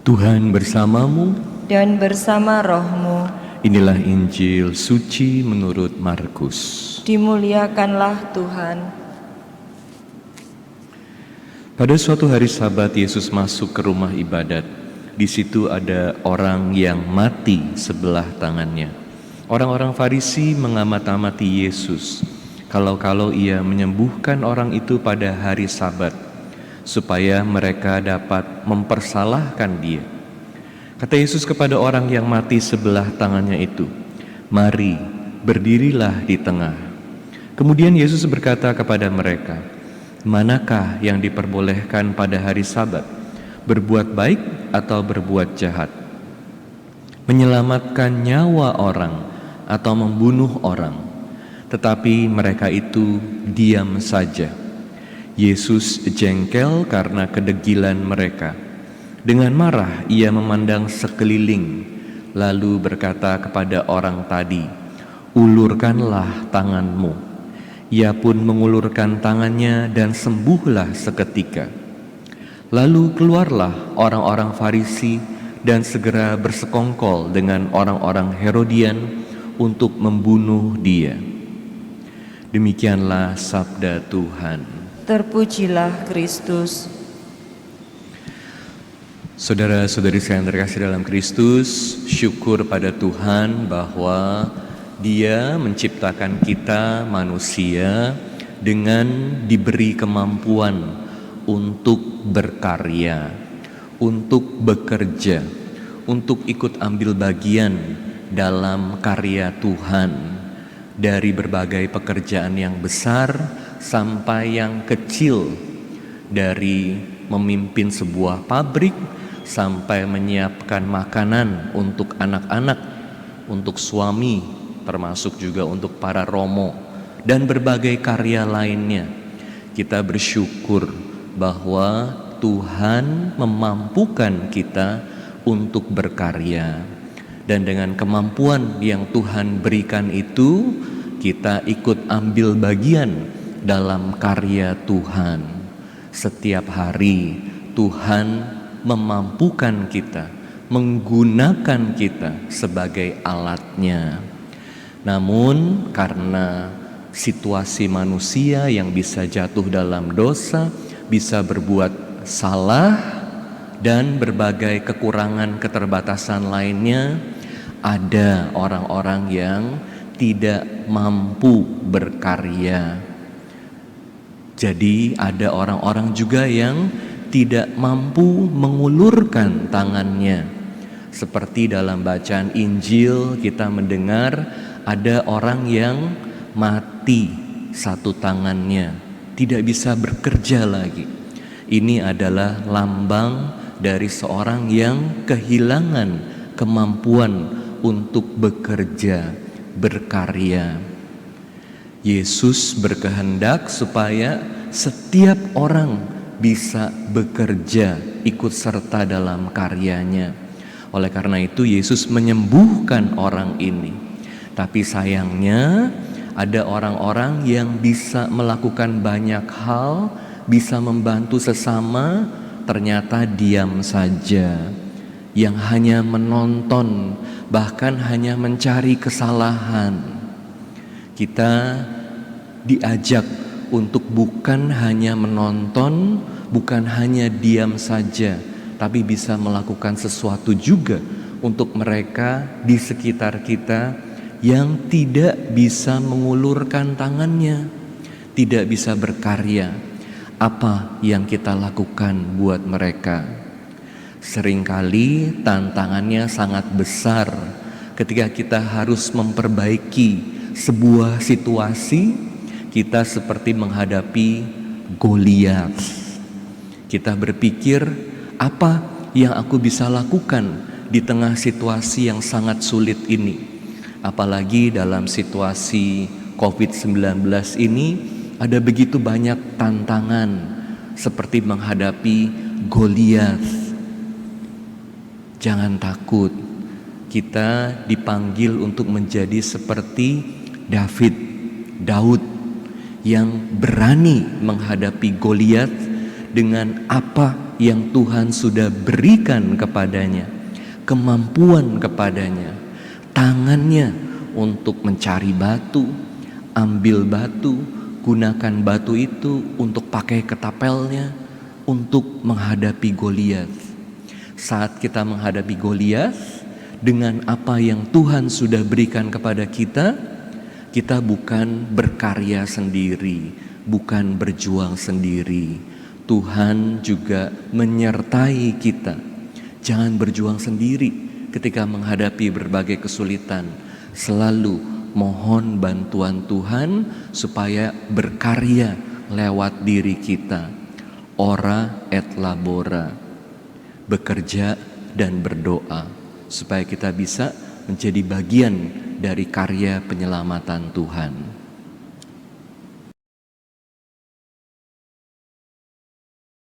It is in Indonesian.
Tuhan bersamamu dan bersama rohmu. Inilah Injil suci menurut Markus. Dimuliakanlah Tuhan. Pada suatu hari Sabat Yesus masuk ke rumah ibadat. Di situ ada orang yang mati sebelah tangannya. Orang-orang Farisi mengamat-amati Yesus kalau ia menyembuhkan orang itu pada hari Sabat, supaya mereka dapat mempersalahkan dia. Kata Yesus kepada orang yang mati sebelah tangannya itu, "Mari, berdirilah di tengah." Kemudian Yesus berkata kepada mereka, "Manakah yang diperbolehkan pada hari Sabat, berbuat baik atau berbuat jahat? Menyelamatkan nyawa orang atau membunuh orang?" Tetapi mereka itu diam saja. Yesus jengkel karena kedegilan mereka. Dengan marah ia memandang sekeliling, lalu berkata kepada orang tadi, "Ulurkanlah tanganmu." Ia pun mengulurkan tangannya dan sembuhlah seketika. Lalu keluarlah orang-orang Farisi dan segera bersekongkol dengan orang-orang Herodian untuk membunuh dia. Demikianlah sabda Tuhan. Terpujilah Kristus. Saudara-saudari saya yang terkasih dalam Kristus, syukur pada Tuhan bahwa Dia menciptakan kita manusia dengan diberi kemampuan untuk berkarya, untuk bekerja, untuk ikut ambil bagian dalam karya Tuhan, dari berbagai pekerjaan yang besar sampai yang kecil, dari memimpin sebuah pabrik sampai menyiapkan makanan untuk anak-anak, untuk suami, termasuk juga untuk para romo, dan berbagai karya lainnya. Kita bersyukur bahwa Tuhan memampukan kita untuk berkarya, dan dengan kemampuan yang Tuhan berikan itu, kita ikut ambil bagian dalam karya Tuhan. Setiap hari Tuhan memampukan kita, menggunakan kita sebagai alatnya. Namun karena situasi manusia yang bisa jatuh dalam dosa, bisa berbuat salah, dan berbagai kekurangan keterbatasan lainnya, ada orang-orang yang tidak mampu berkarya. Jadi ada orang-orang juga yang tidak mampu mengulurkan tangannya. Seperti dalam bacaan Injil kita mendengar ada orang yang mati satu tangannya, tidak bisa bekerja lagi. Ini adalah lambang dari seorang yang kehilangan kemampuan untuk bekerja, berkarya. Yesus berkehendak supaya setiap orang bisa bekerja, ikut serta dalam karyanya. Oleh karena itu Yesus menyembuhkan orang ini. Tapi sayangnya ada orang-orang yang bisa melakukan banyak hal, bisa membantu sesama, ternyata diam saja. Yang hanya menonton, bahkan hanya mencari kesalahan. Kita diajak untuk bukan hanya menonton, bukan hanya diam saja, tapi bisa melakukan sesuatu juga untuk mereka di sekitar kita yang tidak bisa mengulurkan tangannya, tidak bisa berkarya. Apa yang kita lakukan buat mereka? Seringkali tantangannya sangat besar ketika kita harus memperbaiki sebuah situasi. Kita seperti menghadapi Goliat. Kita berpikir, apa yang aku bisa lakukan di tengah situasi yang sangat sulit ini? Apalagi dalam situasi COVID-19 ini ada begitu banyak tantangan, seperti menghadapi Goliat. Jangan takut, kita dipanggil untuk menjadi seperti Daud yang berani menghadapi Goliat dengan apa yang Tuhan sudah berikan kepadanya, kemampuan kepadanya, tangannya untuk mencari batu, ambil batu, gunakan batu itu untuk pakai ketapelnya, untuk menghadapi Goliat. Saat kita menghadapi Goliat dengan apa yang Tuhan sudah berikan kepada kita, kita bukan berkarya sendiri, bukan berjuang sendiri. Tuhan juga menyertai kita. Jangan berjuang sendiri ketika menghadapi berbagai kesulitan. Selalu mohon bantuan Tuhan supaya berkarya lewat diri kita. Ora et labora, bekerja dan berdoa, supaya kita bisa menjadi bagian dari karya penyelamatan Tuhan.